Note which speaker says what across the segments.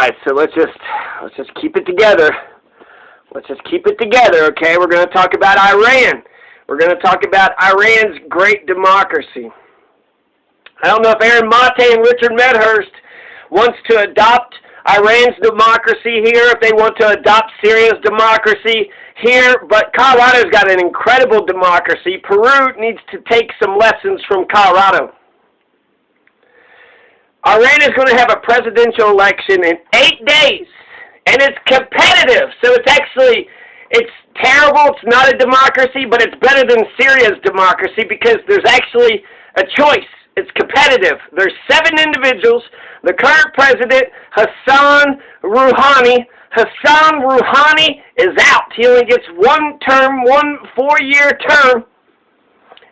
Speaker 1: right, so let's just keep it together. Let's just keep it together, okay? We're going to talk about Iran. We're going to talk about Iran's great democracy. I don't know if Aaron Mate and Richard Medhurst wants to adopt Iran's democracy here, if they want to adopt Syria's democracy here, but Colorado's got an incredible democracy. Peru needs to take some lessons from Colorado. Iran is going to have a presidential election in 8 days, and it's competitive, so it's terrible, it's not a democracy, but it's better than Syria's democracy because there's actually a choice. It's competitive. There's 7 individuals. The current president, Hassan Rouhani is out. He only gets one 4-year term,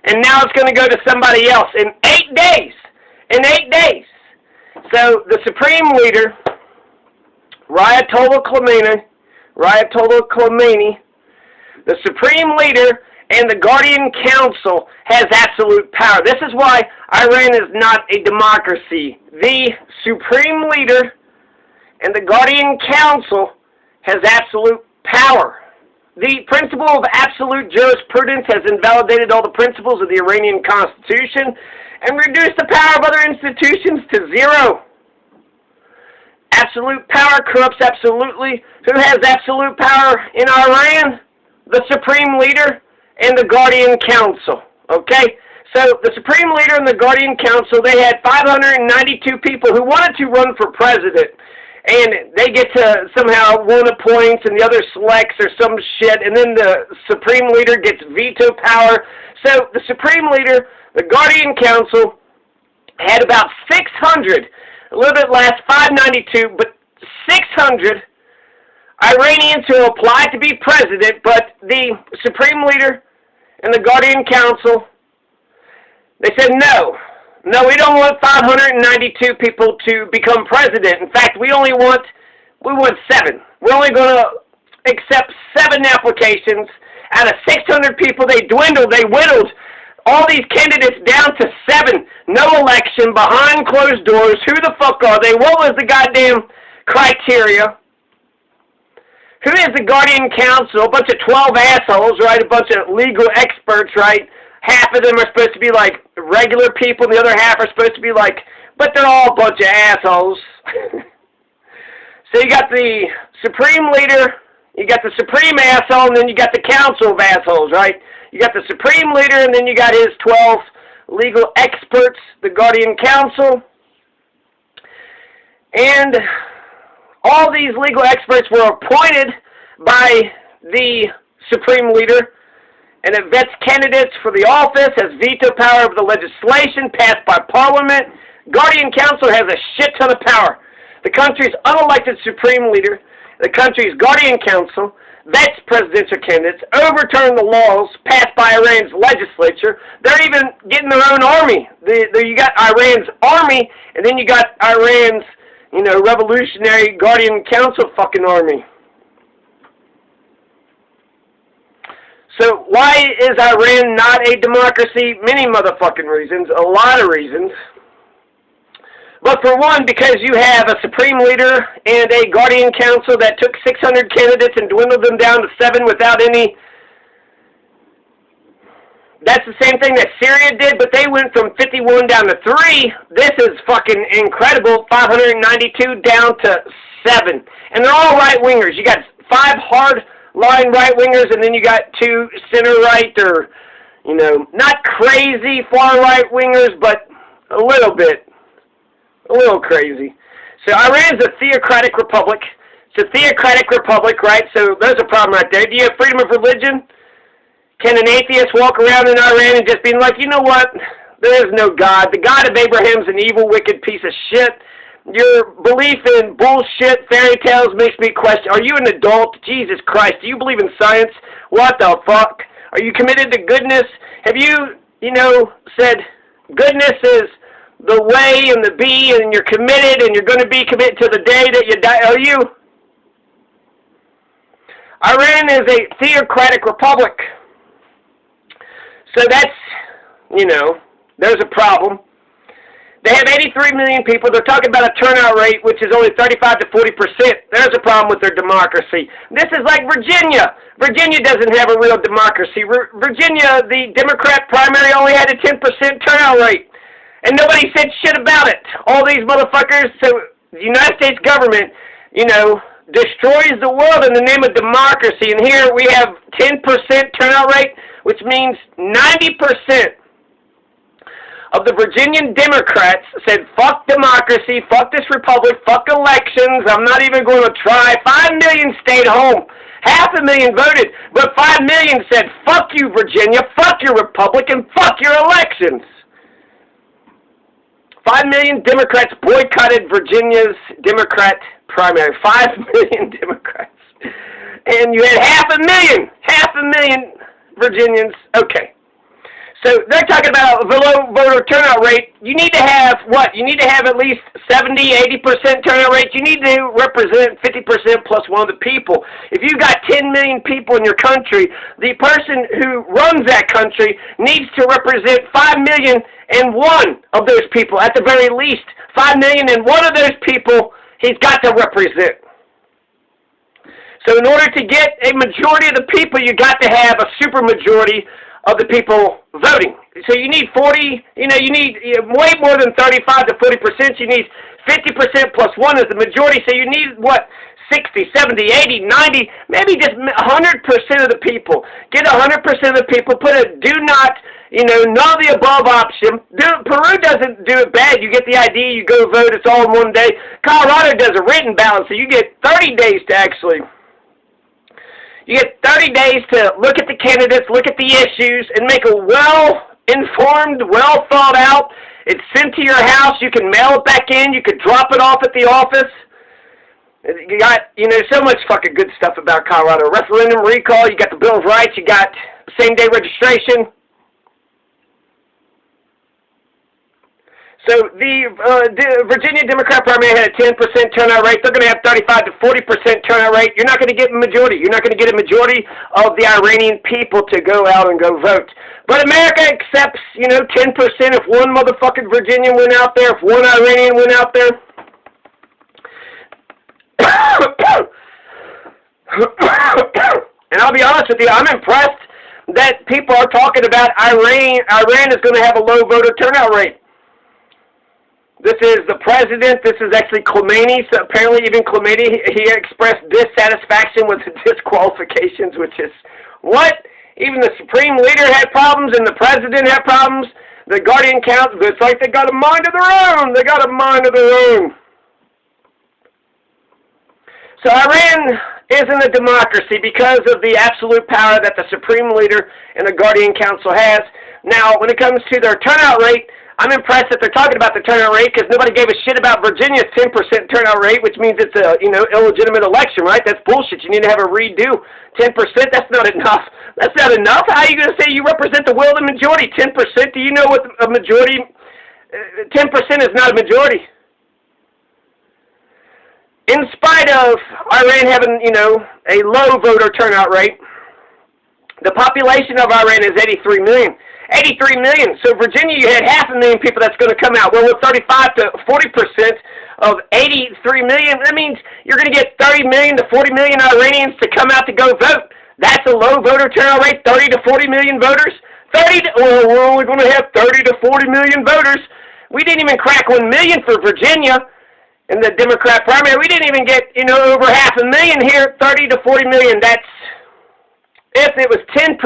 Speaker 1: and now it's going to go to somebody else in 8 days. In 8 days. So the supreme leader, Ayatollah Khamenei, the supreme leader and the Guardian Council has absolute power. This is why Iran is not a democracy. The supreme leader and the Guardian Council has absolute power. The principle of absolute jurisprudence has invalidated all the principles of the Iranian Constitution and reduced the power of other institutions to 0. Absolute power corrupts absolutely. Who has absolute power in Iran? The Supreme Leader and the Guardian Council. Okay? So the Supreme Leader and the Guardian Council, they had 592 people who wanted to run for president. And they get to somehow one appoints and the other selects or some shit. And then the Supreme Leader gets veto power. So the Supreme Leader, the Guardian Council, had about 600, a little bit less, 592, but 600 Iranians who applied to be president, but the Supreme Leader and the Guardian Council, they said no. No, we don't want 592 people to become president. In fact, we want 7. We're only going to accept 7 applications. Out of 600 people, they whittled all these candidates down to 7. No election, behind closed doors. Who the fuck are they? What was the goddamn criteria? Who is the Guardian Council? A bunch of 12 assholes, right? A bunch of legal experts, right? Half of them are supposed to be like regular people, and the other half are supposed to be like, but they're all a bunch of assholes. So you got the Supreme Leader, you got the Supreme Asshole, and then you got the Council of Assholes, right? You got the Supreme Leader, and then you got his 12 legal experts, the Guardian Council. And all these legal experts were appointed by the Supreme Leader, and it vets candidates for the office, has veto power over the legislation passed by Parliament. Guardian Council has a shit ton of power. The country's unelected Supreme Leader, the country's Guardian Council, vets presidential candidates, overturn the laws passed by Iran's legislature. They're even getting their own army. You got Iran's army, and then you got Iran's, revolutionary Guardian Council fucking army. So why is Iran not a democracy? Many motherfucking reasons, a lot of reasons. But for one, because you have a Supreme Leader and a Guardian Council that took 600 candidates and dwindled them down to 7 without any. That's the same thing that Syria did, but they went from 51 down to 3. This is fucking incredible. 592 down to 7. And they're all right-wingers. You got 5 hard-line right-wingers, and then you got 2 center-right or, not crazy far-right wingers, but a little bit. A little crazy. So Iran's a theocratic republic. It's a theocratic republic, right? So there's a problem right there. Do you have freedom of religion? Can an atheist walk around in Iran and just be like, you know what? There is no God. The God of Abraham's an evil, wicked piece of shit. Your belief in bullshit fairy tales makes me question. Are you an adult? Jesus Christ. Do you believe in science? What the fuck? Are you committed to goodness? Have you, said goodness is the way and the be, and you're committed, and you're going to be committed to the day that you die? Are you? Iran is a theocratic republic. So that's, there's a problem. They have 83 million people. They're talking about a turnout rate which is only 35 to 40%. There's a problem with their democracy. This is like Virginia. Virginia doesn't have a real democracy. Virginia, the Democrat primary only had a 10% turnout rate. And nobody said shit about it. All these motherfuckers, so the United States government, you know, destroys the world in the name of democracy. And here we have 10% turnout rate, which means 90% of the Virginian Democrats said, fuck democracy, fuck this republic, fuck elections, I'm not even going to try. 5 million stayed home. 500,000 voted, but 5 million said, fuck you, Virginia, fuck your republic, and fuck your elections. 5 million Democrats boycotted Virginia's Democrat primary. 5 million Democrats. And you had 500,000 Virginians. Okay. So they're talking about a low voter turnout rate. You need to have what? You need to have at least 70, 80% turnout rate. You need to represent 50% plus one of the people. If you've got 10 million people in your country, the person who runs that country needs to represent 5,000,001 of those people at the very least. 5,000,001 of those people he's got to represent. So in order to get a majority of the people, you got to have a supermajority of the people voting. So you need 40, you need way more than 35 to 40%. You need 50% plus one is the majority. So you need, what, 60, 70, 80, 90, maybe just 100% of the people. Get 100% of the people, put a do not, none of the above option. Peru doesn't do it bad. You get the ID, you go vote, it's all in one day. Colorado does a written ballot, so you get 30 days to actually... You get 30 days to look at the candidates, look at the issues, and make a well-informed, well-thought-out. It's sent to your house. You can mail it back in. You can drop it off at the office. You got, so much fucking good stuff about Colorado. Referendum, recall. You got the Bill of Rights. You got same-day registration. So the Virginia Democrat primary had a 10% turnout rate. They're going to have 35 to 40% turnout rate. You're not going to get a majority. You're not going to get a majority of the Iranian people to go out and go vote. But America accepts, 10% if one motherfucking Virginian went out there, if one Iranian went out there. And I'll be honest with you, I'm impressed that people are talking about Iran is going to have a low voter turnout rate. This is the president. This is actually Khomeini. So apparently even Khomeini, he expressed dissatisfaction with the disqualifications, which is what? Even the supreme leader had problems and the president had problems. The Guardian Council, it's like they got a mind of their own. They got a mind of their own. So Iran isn't a democracy because of the absolute power that the supreme leader and the Guardian Council has. Now, when it comes to their turnout rate, I'm impressed that they're talking about the turnout rate because nobody gave a shit about Virginia's 10% turnout rate, which means it's a, illegitimate election, right? That's bullshit. You need to have a redo. 10%, that's not enough. That's not enough. How are you going to say you represent the will of the majority? 10%? Do you know what a majority, 10% is not a majority. In spite of Iran having, a low voter turnout rate, the population of Iran is 83 million. 83 million. So Virginia, you had 500,000 people that's going to come out. Well, with 35 to 40% of 83 million, that means you're going to get 30 million to 40 million Iranians to come out to go vote. That's a low voter turnout rate, 30 to 40 million voters. We're only going to have 30 to 40 million voters. We didn't even crack 1 million for Virginia in the Democrat primary. We didn't even get, over 500,000 here, 30 to 40 million. That's, if it was 10%,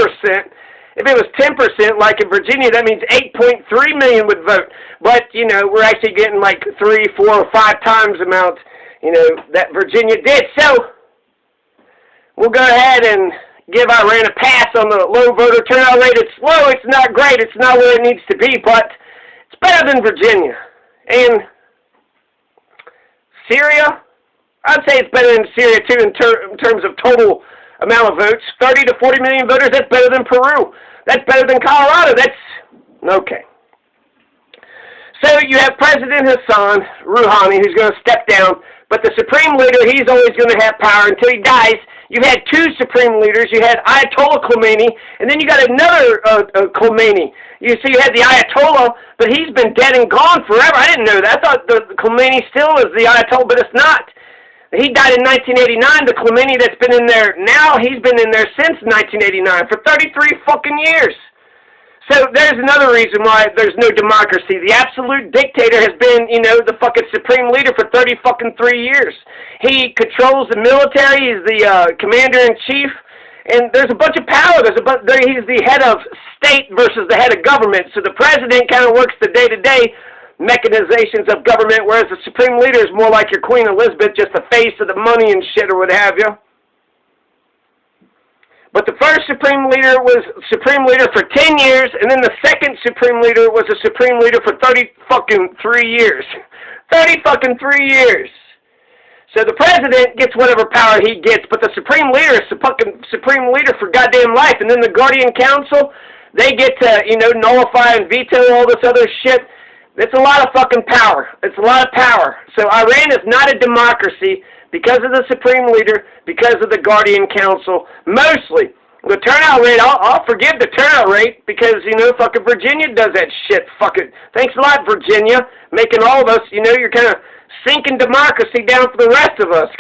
Speaker 1: if it was 10%, like in Virginia, that means 8.3 million would vote. But, we're actually getting like 3, 4, or 5 times the amount, that Virginia did. So, we'll go ahead and give Iran a pass on the low voter turnout rate. It's low, it's not great, it's not where it needs to be, but it's better than Virginia. And Syria, I'd say it's better than Syria, too, in terms of total amount of votes. 30 to 40 million voters, that's better than Peru. That's better than Colorado. That's okay. So you have President Hassan Rouhani, who's going to step down, but the supreme leader, he's always going to have power until he dies. You had two supreme leaders. You had Ayatollah Khomeini, and then you got another Khomeini. You see, you had the Ayatollah, but he's been dead and gone forever. I didn't know that. I thought the Khomeini still is the Ayatollah, but it's not. He died in 1989. The Khomeini that's been in there now, he's been in there since 1989 for 33 fucking years. So there's another reason why there's no democracy. The absolute dictator has been, you know, the fucking supreme leader for 3 years. He controls the military. He's the commander-in-chief. And there's a bunch of power. He's the head of state versus the head of government. So the president kind of works the day-to-day mechanizations of government, whereas the supreme leader is more like your Queen Elizabeth, just the face of the money and shit or what have you. But the first supreme leader was supreme leader for 10 years, and then the second supreme leader was a supreme leader for 3 years. 3 years. So the president gets whatever power he gets, but the supreme leader is the fucking supreme leader for goddamn life. And then the Guardian Council, they get to, you know, nullify and veto all this other shit. It's a lot of fucking power. It's a lot of power. So Iran is not a democracy because of the supreme leader, because of the Guardian Council, mostly. The turnout rate, I'll forgive the turnout rate because, you know, fucking Virginia does that shit. Fuck it. Thanks a lot, Virginia, making all of us, you know, you're kind of sinking democracy down for the rest of us.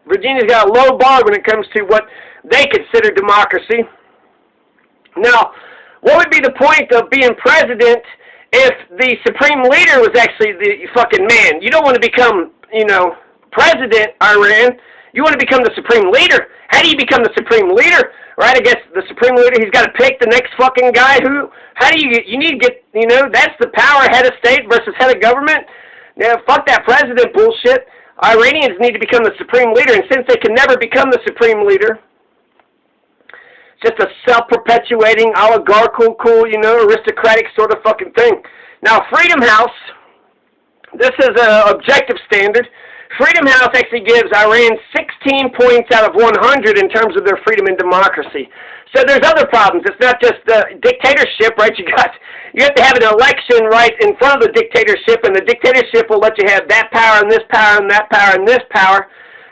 Speaker 1: Virginia's got a low bar when it comes to what they consider democracy. Now, what would be the point of being president if the supreme leader was actually the fucking man? You don't want to become, you know, president, Iran. You want to become the supreme leader. How do you become the supreme leader? Right, I guess the supreme leader, he's got to pick the next fucking guy how do you need to get, you know, that's the power, head of state versus head of government. Yeah, fuck that president bullshit. Iranians need to become the supreme leader, and since they can never become the supreme leader, it's just a self-perpetuating, oligarchical, cool, you know, aristocratic sort of fucking thing. Now, Freedom House, this is an objective standard. Freedom House actually gives Iran 16 points out of 100 in terms of their freedom and democracy. So there's other problems. It's not just dictatorship, right? You have to have an election right in front of the dictatorship, and the dictatorship will let you have that power and this power and that power and this power,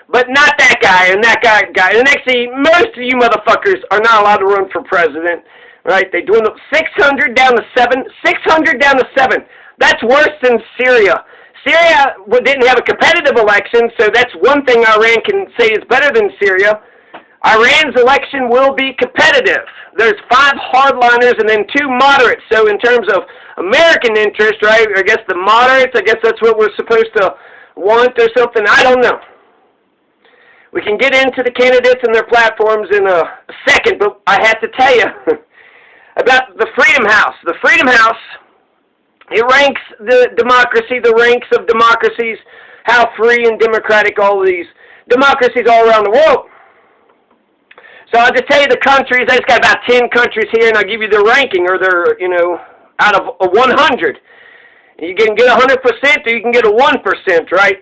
Speaker 1: but not that guy and that guy. And actually, most of you motherfuckers are not allowed to run for president, right? They dwindle 600 down to 7. 600 down to 7. That's worse than Syria. Syria didn't have a competitive election, so that's one thing Iran can say is better than Syria. Iran's election will be competitive. There's 5 hardliners and then 2 moderates. So in terms of American interest, right, I guess the moderates, I guess that's what we're supposed to want or something. I don't know. We can get into the candidates and their platforms in a second, but I have to tell you about the Freedom House. The Freedom House, it ranks the democracy, the ranks of democracies, how free and democratic all of these democracies all around the world. So I'll just tell you the countries. I just got about 10 countries here, and I'll give you their ranking, or their, you know, out of a 100. You can get 100%, or you can get a 1%, right?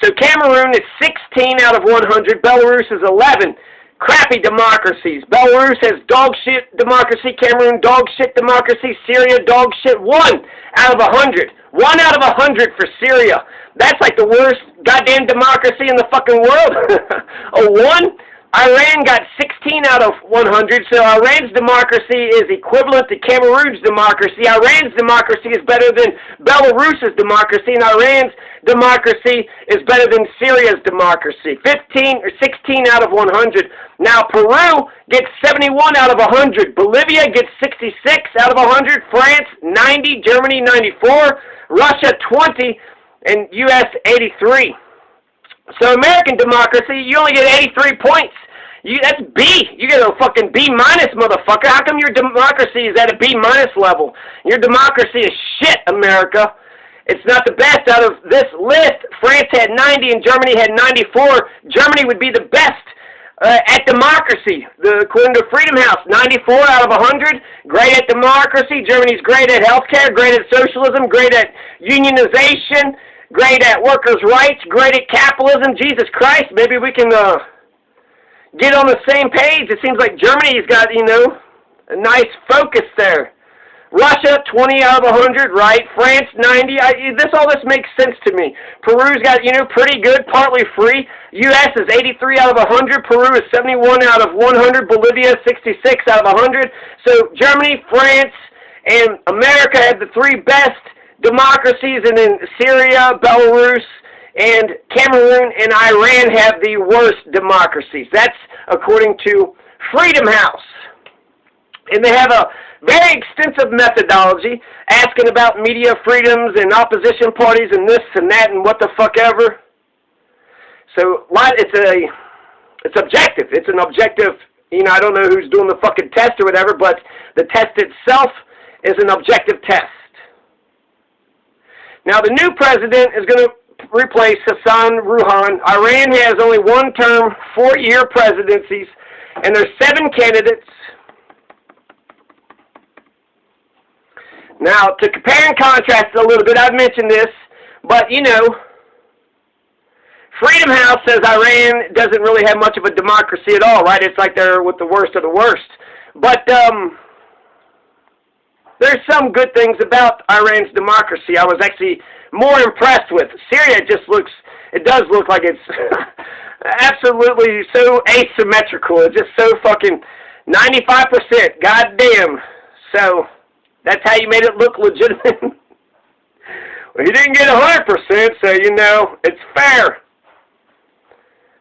Speaker 1: So Cameroon is 16 out of 100. Belarus is 11. Crappy democracies. Belarus has dog shit democracy. Cameroon dog shit democracy. Syria dog shit. 1 out of 100. 1 out of 100 for Syria. That's like the worst goddamn democracy in the fucking world. A 1. Iran got 16 out of 100, so Iran's democracy is equivalent to Cameroon's democracy. Iran's democracy is better than Belarus's democracy, and Iran's democracy is better than Syria's democracy. 15 or 16 out of 100. Now, Peru gets 71 out of 100. Bolivia gets 66 out of 100. France, 90. Germany, 94. Russia, 20. And U.S., 83. So American democracy, you only get 83 points. That's B. You get a fucking B minus, motherfucker. How come your democracy is at a B minus level? Your democracy is shit, America. It's not the best out of this list. France had 90 and Germany had 94. Germany would be the best at democracy. According to Freedom House, 94 out of 100. Great at democracy. Germany's great at healthcare, great at socialism, great at unionization, great at workers' rights, great at capitalism. Jesus Christ, maybe we can get on the same page. It seems like Germany's got, you know, a nice focus there. Russia, 20 out of 100, right? France, 90. All this makes sense to me. Peru's got, you know, pretty good, partly free. U.S. is 83 out of 100. Peru is 71 out of 100. Bolivia is 66 out of 100. So Germany, France, and America have the three best democracies, and then Syria, Belarus, and Cameroon and Iran have the worst democracies. That's according to Freedom House. And they have a very extensive methodology asking about media freedoms and opposition parties and this and that and what the fuck ever. So it's objective. It's an objective, I don't know who's doing the fucking test or whatever, but the test itself is an objective test. Now the new president is going to replace Hassan Rouhani. Iran has only one-term, 4-year presidencies, and there's 7 candidates. Now, to compare and contrast a little bit, I've mentioned this, but, Freedom House says Iran doesn't really have much of a democracy at all, right? It's like they're with the worst of the worst. But there's some good things about Iran's democracy I was actually more impressed with. Syria it does look like it's absolutely so asymmetrical. It's just so fucking 95%. Goddamn. So that's how you made it look legitimate. Well, he didn't get 100%, so it's fair.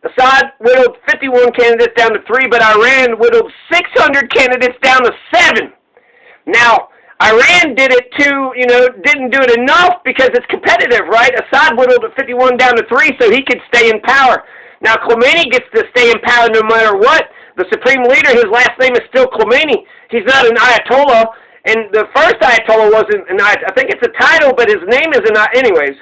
Speaker 1: Assad whittled 51 candidates down to 3, but Iran whittled 600 candidates down to 7. Now, Iran did it too, didn't do it enough because it's competitive, right? Assad whittled 51 down to 3 so he could stay in power. Now, Khomeini gets to stay in power no matter what. The supreme leader, his last name is still Khomeini. He's not an Ayatollah, and the first Ayatollah wasn't an Ayatollah. I think it's a title, but his name isn't. Anyways.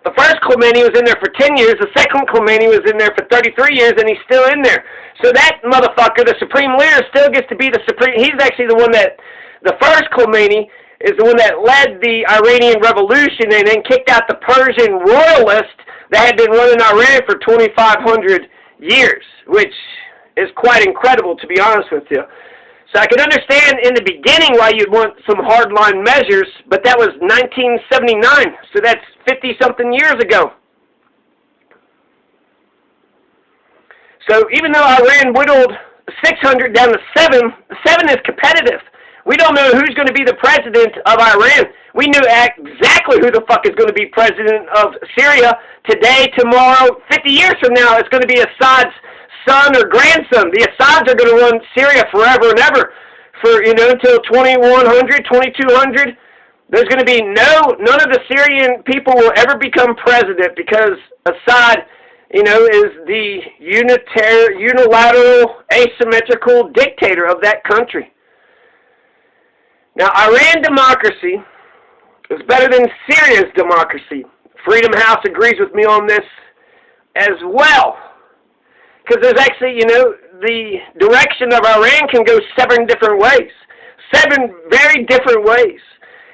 Speaker 1: The first Khomeini was in there for 10 years. The second Khomeini was in there for 33 years, and he's still in there. So that motherfucker, the supreme leader, still gets to be the supreme. He's actually the one that, the first Khomeini is the one that led the Iranian Revolution and then kicked out the Persian royalists that had been running Iran for 2,500 years, which is quite incredible, to be honest with you. So I can understand in the beginning why you'd want some hardline measures, but that was 1979, so that's 50-something years ago. So even though Iran whittled 600 down to 7, 7 is competitive. We don't know who's going to be the president of Iran. We knew exactly who the fuck is going to be president of Syria today, tomorrow, 50 years from now. It's going to be Assad's son or grandson. The Assads are going to run Syria forever and ever for, until 2100, 2200. There's going to be none of the Syrian people will ever become president because Assad, is the unilateral, asymmetrical dictator of that country. Now, Iran democracy is better than Syria's democracy. Freedom House agrees with me on this as well. Because there's actually, the direction of Iran can go 7 different ways. 7 very different ways.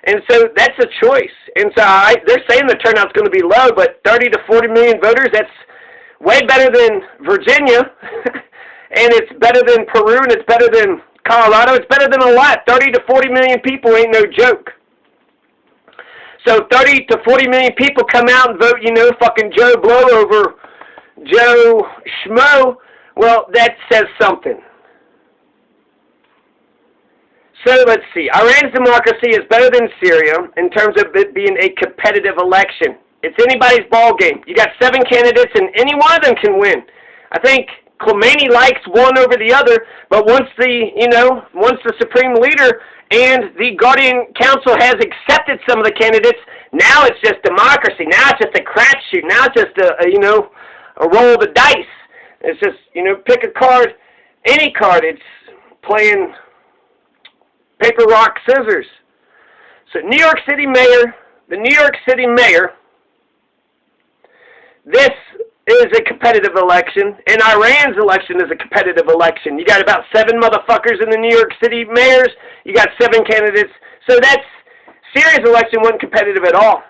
Speaker 1: And so that's a choice. And so they're saying the turnout's going to be low, but 30 to 40 million voters, that's way better than Virginia. And it's better than Peru, and it's better than Colorado. It's better than a lot. 30 to 40 million people ain't no joke. So 30 to 40 million people come out and vote, fucking Joe Blow over Joe Schmo. Well, that says something. So let's see. Iran's democracy is better than Syria in terms of it being a competitive election. It's anybody's ball game. You got 7 candidates, and any one of them can win. I think Khomeini likes one over the other, but once the supreme leader and the Guardian Council has accepted some of the candidates, now it's just democracy. Now it's just a crapshoot. Now it's just a roll of the dice. It's just, pick a card, any card. It's playing paper, rock, scissors. So New York City mayor, this is a competitive election, and Iran's election is a competitive election. You got about 7 motherfuckers in the New York City mayors. You got 7 candidates. So Syria's election wasn't competitive at all.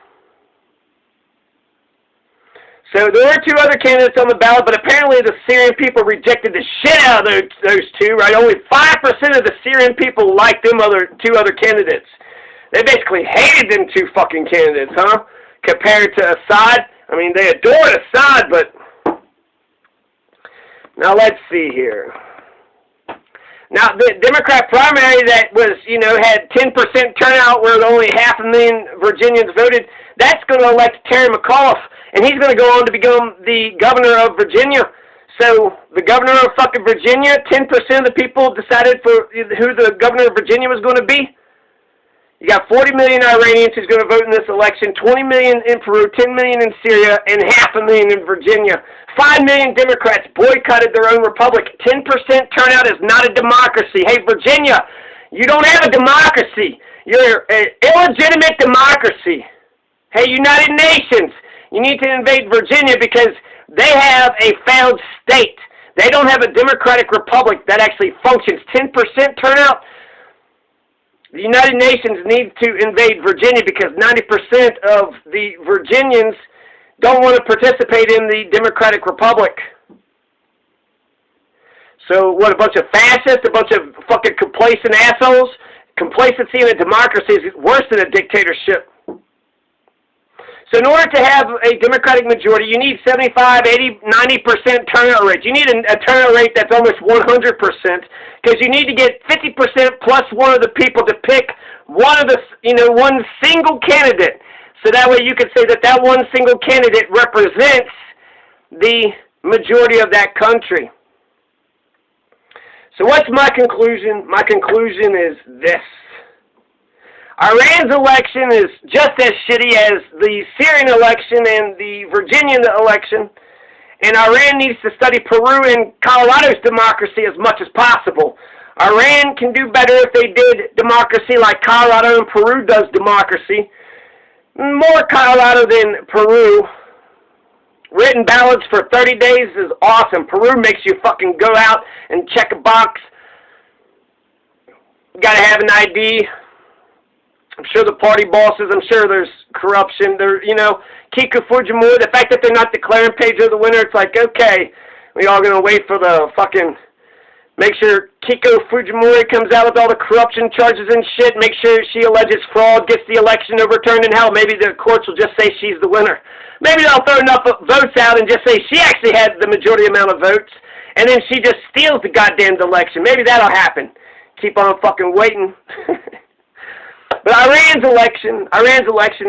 Speaker 1: So there were 2 other candidates on the ballot, but apparently the Syrian people rejected the shit out of those 2, right? Only 5% of the Syrian people liked them 2 other candidates. They basically hated them 2 fucking candidates, huh? Compared to Assad. I mean, they adored Assad, but Now let's see here. Now the Democrat primary that was, had 10% turnout where only 500,000 Virginians voted, that's going to elect Terry McAuliffe, and he's going to go on to become the governor of Virginia. So the governor of fucking Virginia, 10% of the people decided for who the governor of Virginia was going to be. You got 40 million Iranians who's going to vote in this election, 20 million in Peru, 10 million in Syria, and 500,000 in Virginia. 5 million Democrats boycotted their own republic. 10% turnout is not a democracy. Hey, Virginia, you don't have a democracy. You're an illegitimate democracy. Hey, United Nations, you need to invade Virginia because they have a failed state. They don't have a democratic republic that actually functions. 10% turnout. The United Nations needs to invade Virginia because 90% of the Virginians don't want to participate in the Democratic Republic. So what, a bunch of fascists, a bunch of fucking complacent assholes? Complacency in a democracy is worse than a dictatorship. So in order to have a Democratic majority, you need 75, 80, 90% turnout rate. You need a turnout rate that's almost 100%, because you need to get 50% plus one of the people to pick one of the, one single candidate. So that way you can say that that one single candidate represents the majority of that country. So what's my conclusion? My conclusion is this. Iran's election is just as shitty as the Syrian election and the Virginian election, and Iran needs to study Peru and Colorado's democracy as much as possible. Iran can do better if they did democracy like Colorado and Peru does democracy. More Colorado than Peru. Written ballots for 30 days is awesome. Peru makes you fucking go out and check a box. You gotta have an ID. I'm sure the party bosses, I'm sure there's corruption. Kiko Fujimori, the fact that they're not declaring Pedro the winner, it's like, okay, we all going to wait for the fucking, make sure Kiko Fujimori comes out with all the corruption charges and shit, make sure she alleges fraud, gets the election overturned, and hell, maybe the courts will just say she's the winner. Maybe they'll throw enough votes out and just say she actually had the majority amount of votes, and then she just steals the goddamn election. Maybe that'll happen. Keep on fucking waiting. But Iran's election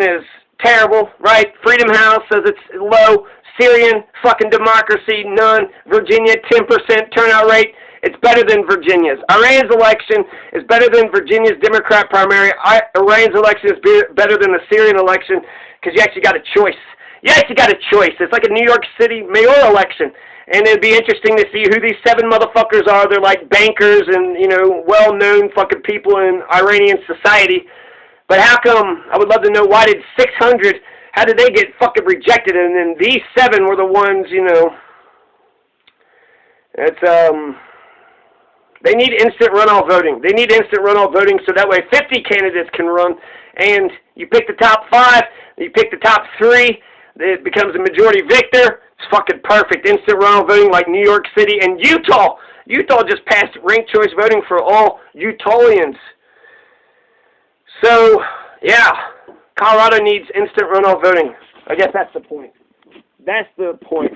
Speaker 1: is terrible, right? Freedom House says it's low. Syrian fucking democracy, none. Virginia, 10% turnout rate. It's better than Virginia's. Iran's election is better than Virginia's Democrat primary. Iran's election is better than the Syrian election because you actually got a choice. You actually got a choice. It's like a New York City mayoral election. And it'd be interesting to see who these 7 motherfuckers are. They're like bankers and, well-known fucking people in Iranian society. But how come, I would love to know, why did 600, how did they get fucking rejected? And then these 7 were the ones, they need instant runoff voting. They need instant runoff voting so that way 50 candidates can run. And you pick the top 5, you pick the top 3, it becomes a majority victor. It's fucking perfect. Instant runoff voting like New York City and Utah. Utah just passed ranked choice voting for all Utahnians. So, yeah, Colorado needs instant runoff voting. I guess that's the point. That's the point.